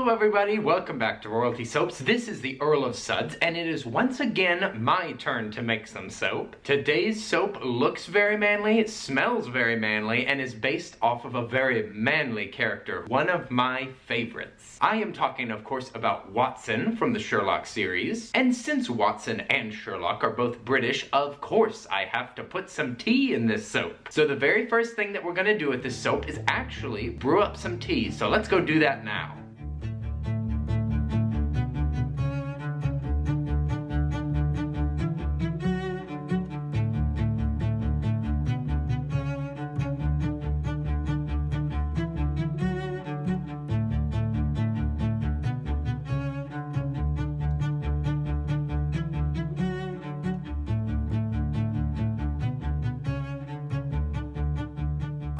Hello everybody, welcome back to Royalty Soaps. This is the Earl of Suds, and it is once again my turn to make some soap. Today's soap looks very manly, smells very manly, and is based off of a very manly character, one of my favorites. I am talking, of course, about Watson from the Sherlock series, and since Watson and Sherlock are both British, of course I have to put some tea in this soap. So the very first thing that we're gonna do with this soap is actually brew up some tea, so let's go do that now.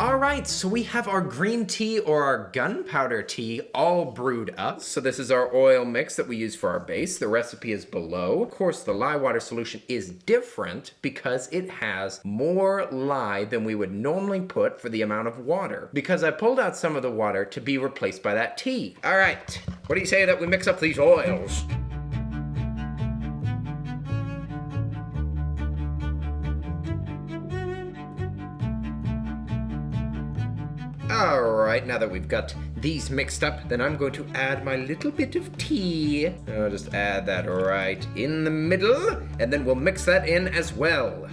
Alright, so we have our green tea or our gunpowder tea all brewed up. So this is our oil mix that we use for our base. The recipe is below. Of course, the lye water solution is different because it has more lye than we would normally put for the amount of water. Because I pulled out some of the water to be replaced by that tea. Alright, what do you say that we mix up these oils? Alright, now that we've got these mixed up, then I'm going to add my little bit of tea. I'll just add that right in the middle, and then we'll mix that in as well.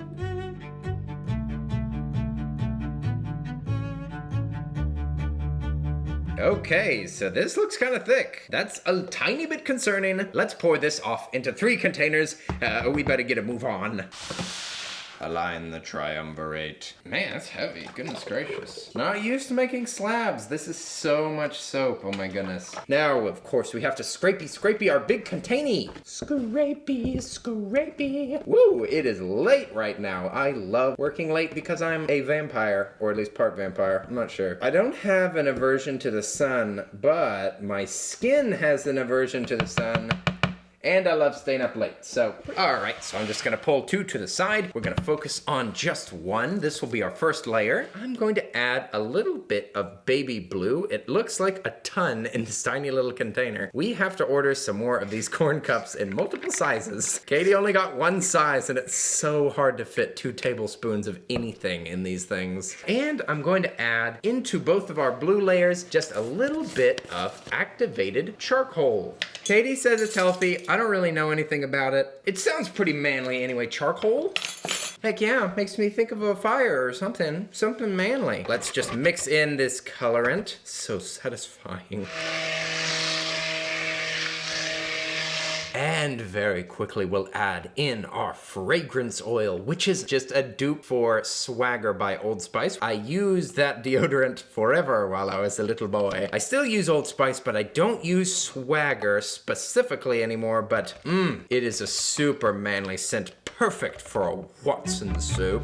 Okay, so this looks kind of thick. That's a tiny bit concerning. Let's pour this off into 3 containers. We better get a move on. Align the triumvirate. Man, that's heavy. Goodness gracious. Not used to making slabs. This is so much soap. Oh my goodness. Now, of course, we have to scrapey our big container. Scrapey. Woo, it is late right now. I love working late because I'm a vampire, or at least part vampire. I'm not sure. I don't have an aversion to the sun, but my skin has an aversion to the sun. And I love staying up late, so. Alright, so I'm just gonna pull 2 to the side. We're gonna focus on just one. This will be our first layer. I'm going to add a little bit of baby blue. It looks like a ton in this tiny little container. We have to order some more of these corn cups in multiple sizes. Katie only got one size, and it's so hard to fit 2 tablespoons of anything in these things. And I'm going to add into both of our blue layers just a little bit of activated charcoal. Katie says it's healthy. I don't really know anything about it. It sounds pretty manly anyway. Charcoal? Heck yeah, makes me think of a fire or something. Something manly. Let's just mix in this colorant. So satisfying. And very quickly we'll add in our fragrance oil, which is just a dupe for Swagger by Old Spice. I used that deodorant forever while I was a little boy. I still use Old Spice, but I don't use Swagger specifically anymore, but it is a super manly scent, perfect for a Watson soap.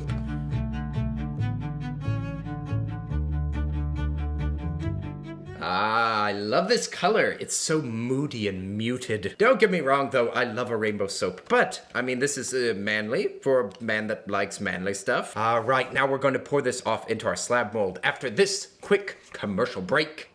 Ah, I love this color. It's so moody and muted. Don't get me wrong though, I love a rainbow soap. But, I mean, this is manly for a man that likes manly stuff. Alright, now we're going to pour this off into our slab mold after this quick commercial break.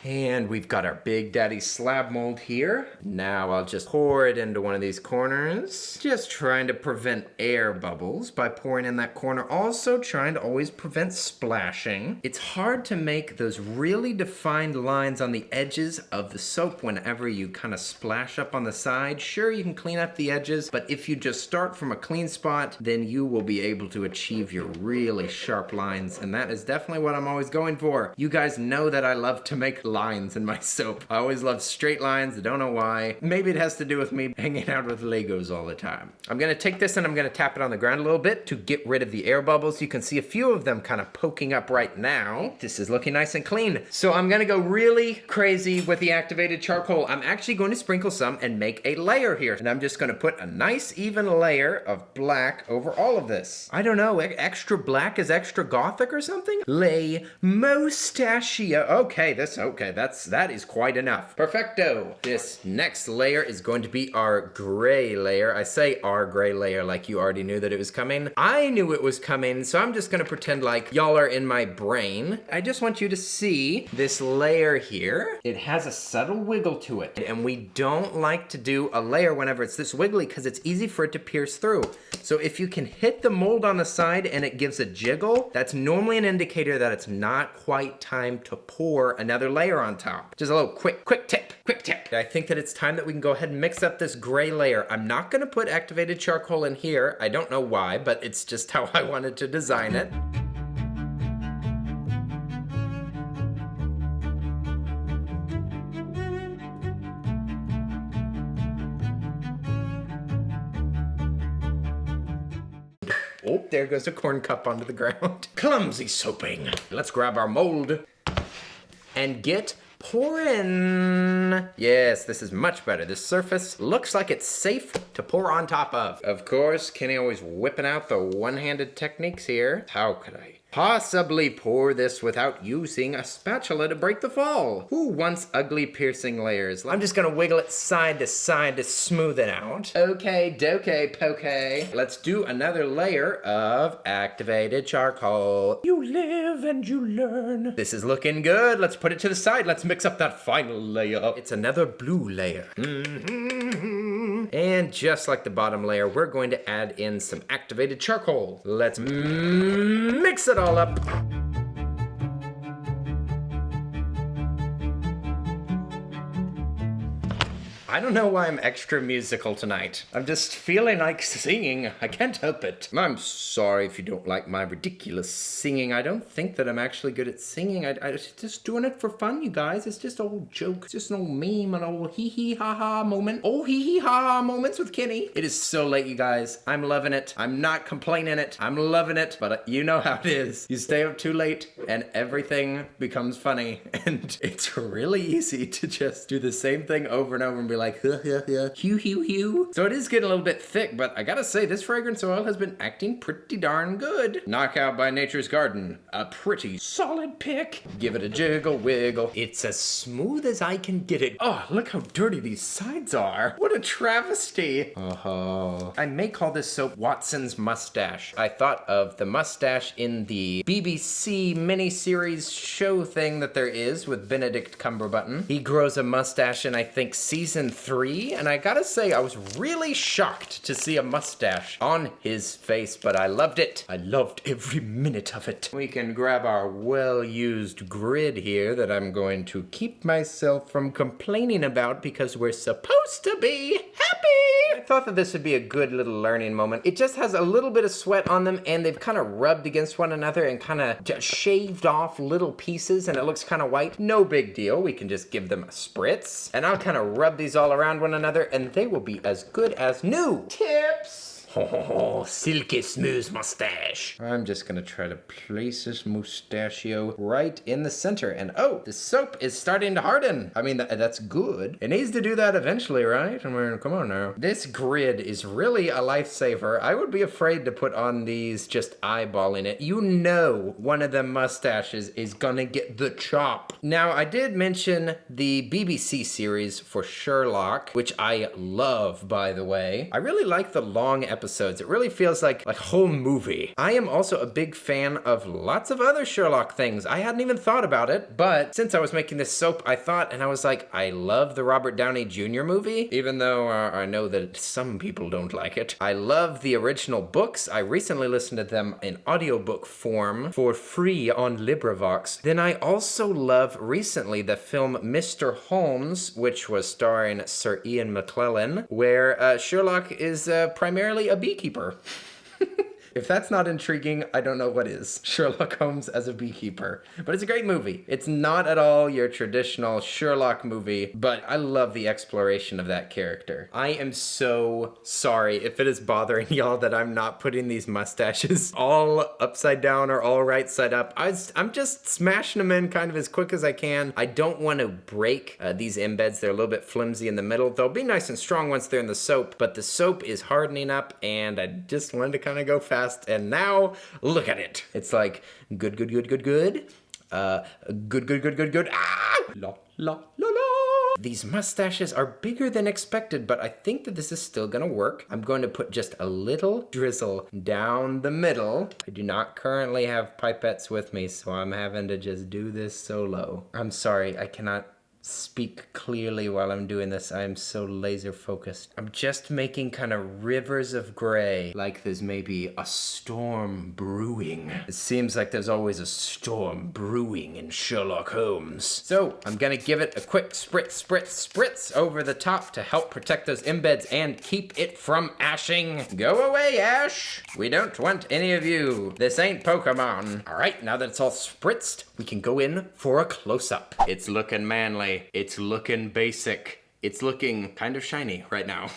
And we've got our Big Daddy slab mold here. Now I'll just pour it into one of these corners. Just trying to prevent air bubbles by pouring in that corner. Also trying to always prevent splashing. It's hard to make those really defined lines on the edges of the soap whenever you kind of splash up on the side. Sure, you can clean up the edges, but if you just start from a clean spot, then you will be able to achieve your really sharp lines. And that is definitely what I'm always going for. You guys know that I love to make lines in my soap. I always love straight lines. I don't know why. Maybe it has to do with me hanging out with Legos all the time. I'm gonna take this and I'm gonna tap it on the ground a little bit to get rid of the air bubbles. You can see a few of them kind of poking up right now. This is looking nice and clean. So I'm gonna go really crazy with the activated charcoal. I'm actually going to sprinkle some and make a layer here. And I'm just gonna put a nice even layer of black over all of this. I don't know, extra black is extra gothic or something? Lay Mustache. Okay, Okay, that is quite enough. Perfecto. This next layer is going to be our gray layer. I say our gray layer like you already knew that it was coming. I knew it was coming, so I'm just gonna pretend like y'all are in my brain. I just want you to see this layer here. It has a subtle wiggle to it, and we don't like to do a layer whenever it's this wiggly because it's easy for it to pierce through. So if you can hit the mold on the side and it gives a jiggle, that's normally an indicator that it's not quite time to pour another layer on top. Just a little quick tip. I think that it's time that we can go ahead and mix up this gray layer. I'm not gonna put activated charcoal in here. I don't know why, but it's just how I wanted to design it. Oh, there goes a corn cup onto the ground. Clumsy soaping. Let's grab our mold and get pouring. Yes, this is much better. This surface looks like it's safe to pour on top of. Of course, Kenny always whipping out the one-handed techniques here. How could I possibly pour this without using a spatula to break the fall? Who wants ugly piercing layers? I'm just gonna wiggle it side to side to smooth it out. Okay, dokey pokey. Let's do another layer of activated charcoal. You live and you learn. This is looking good. Let's put it to the side. Let's mix up that final layer. It's another blue layer. And just like the bottom layer, we're going to add in some activated charcoal. Let's mix it all up. I don't know why I'm extra musical tonight. I'm just feeling like singing. I can't help it. I'm sorry if you don't like my ridiculous singing. I don't think that I'm actually good at singing. I just doing it for fun, you guys. It's just old joke. It's just an old meme, an old hee-hee-ha-ha moment. Oh, hee-hee-ha-ha moments with Kenny. It is so late, you guys. I'm loving it. I'm not complaining it. I'm loving it. But you know how it is. You stay up too late and everything becomes funny. And it's really easy to just do the same thing over and over and be like, hue. So it is getting a little bit thick, but I gotta say, this fragrance oil has been acting pretty darn good. Knockout by Nature's Garden. A pretty solid pick. Give it a jiggle wiggle. It's as smooth as I can get it. Oh, look how dirty these sides are. What a travesty. Oh, I may call this soap Watson's Mustache. I thought of the mustache in the BBC miniseries show thing that there is with Benedict Cumberbatch. He grows a mustache in, I think, season 3, and I gotta say, I was really shocked to see a mustache on his face, but I loved it. I loved every minute of it. We can grab our well-used grid here that I'm going to keep myself from complaining about because we're supposed to be happy. I thought that this would be a good little learning moment. It just has a little bit of sweat on them, and they've kind of rubbed against one another and kind of shaved off little pieces, and it looks kind of white. No big deal. We can just give them a spritz, and I'll kind of rub these all around one another, and they will be as good as new. Tips! Oh, silky smooth mustache. I'm just gonna try to place this mustachio right in the center. And oh, the soap is starting to harden. I mean, that's good. It needs to do that eventually, right? I mean, come on now. This grid is really a lifesaver. I would be afraid to put on these just eyeballing it. You know one of them mustaches is gonna get the chop. Now, I did mention the BBC series for Sherlock, which I love, by the way. I really like the long episodes. It really feels like a whole movie. I am also a big fan of lots of other Sherlock things. I hadn't even thought about it, but since I was making this soap, I thought, and I was like, I love the Robert Downey Jr. movie, even though I know that some people don't like it. I love the original books. I recently listened to them in audiobook form for free on LibriVox. Then I also love recently the film Mr. Holmes, which was starring Sir Ian McKellen, where Sherlock is primarily a beekeeper. If that's not intriguing, I don't know what is. Sherlock Holmes as a beekeeper. But it's a great movie. It's not at all your traditional Sherlock movie, but I love the exploration of that character. I am so sorry if it is bothering y'all that I'm not putting these mustaches all upside down or all right side up. I'm just smashing them in kind of as quick as I can. I don't want to break these embeds. They're a little bit flimsy in the middle. They'll be nice and strong once they're in the soap, but the soap is hardening up, and I just wanted to kind of go fast. And now, look at it. It's like, good. Good. Ah! La, la, la, la. These mustaches are bigger than expected, but I think that this is still gonna work. I'm going to put just a little drizzle down the middle. I do not currently have pipettes with me, so I'm having to just do this solo. I'm sorry, I cannot speak clearly while I'm doing this. I am so laser focused. I'm just making kind of rivers of gray, like there's maybe a storm brewing. It seems like there's always a storm brewing in Sherlock Holmes. So I'm gonna give it a quick spritz over the top to help protect those embeds and keep it from ashing. Go away, Ash. We don't want any of you. This ain't Pokemon. All right, now that it's all spritzed, we can go in for a close-up. It's looking manly. It's looking basic. It's looking kind of shiny right now.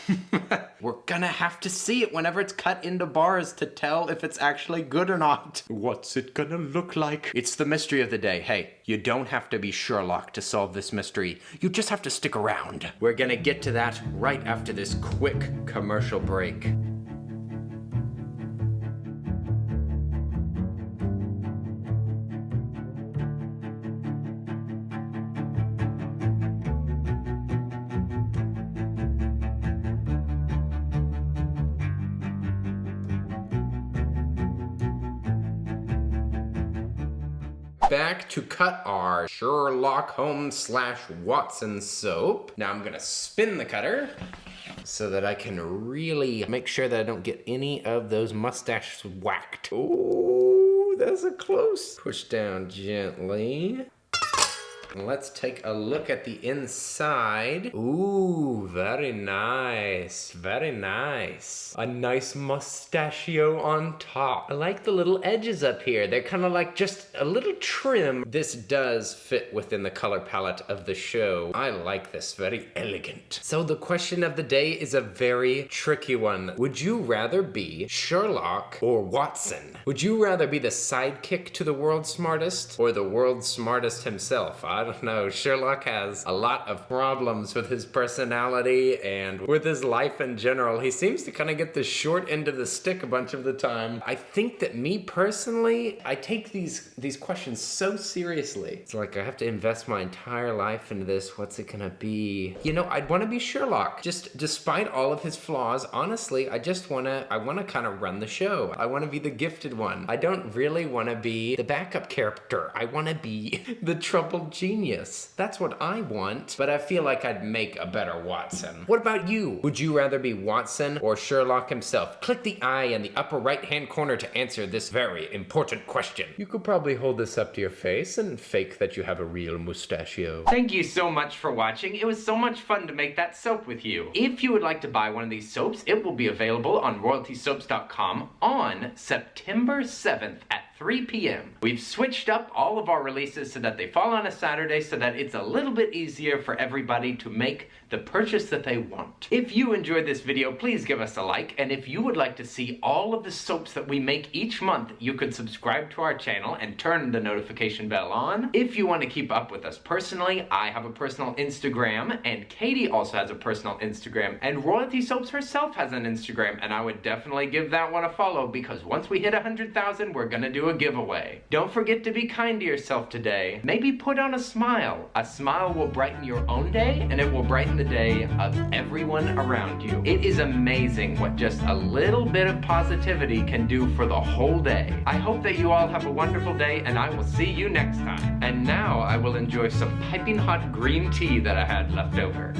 We're gonna have to see it whenever it's cut into bars to tell if it's actually good or not. What's it gonna look like? It's the mystery of the day. Hey, you don't have to be Sherlock to solve this mystery. You just have to stick around. We're gonna get to that right after this quick commercial break. Back to cut our Sherlock Holmes / Watson soap. Now I'm gonna spin the cutter so that I can really make sure that I don't get any of those mustaches whacked. Oh, that's a close. Push down gently. Let's take a look at the inside. Ooh, very nice. Very nice. A nice mustachio on top. I like the little edges up here. They're kind of like just a little trim. This does fit within the color palette of the show. I like this. Very elegant. So the question of the day is a very tricky one. Would you rather be Sherlock or Watson? Would you rather be the sidekick to the world's smartest or the world's smartest himself? I don't know. Sherlock has a lot of problems with his personality and with his life in general. He seems to kind of get the short end of the stick a bunch of the time. I think that me personally, I take these questions so seriously. It's like I have to invest my entire life into this. What's it gonna be? You know, I'd want to be Sherlock. Just despite all of his flaws, honestly, I wanna kind of run the show. I want to be the gifted one. I don't really want to be the backup character. I want to be the troubled genius. That's what I want, but I feel like I'd make a better Watson. What about you? Would you rather be Watson or Sherlock himself? Click the I in the upper right-hand corner to answer this very important question. You could probably hold this up to your face and fake that you have a real mustachio. Thank you so much for watching. It was so much fun to make that soap with you. If you would like to buy one of these soaps, it will be available on royaltysoaps.com on September 7th at 3 p.m. We've switched up all of our releases so that they fall on a Saturday so that it's a little bit easier for everybody to make the purchase that they want. If you enjoyed this video, please give us a like, and if you would like to see all of the soaps that we make each month, you could subscribe to our channel and turn the notification bell on. If you want to keep up with us personally, I have a personal Instagram, and Katie also has a personal Instagram, and Royalty Soaps herself has an Instagram, and I would definitely give that one a follow because once we hit 100,000, we're gonna do a giveaway. Don't forget to be kind to yourself today. Maybe put on a smile. A smile will brighten your own day, and it will brighten the day of everyone around you. It is amazing what just a little bit of positivity can do for the whole day. I hope that you all have a wonderful day, and I will see you next time. And now I will enjoy some piping hot green tea that I had left over.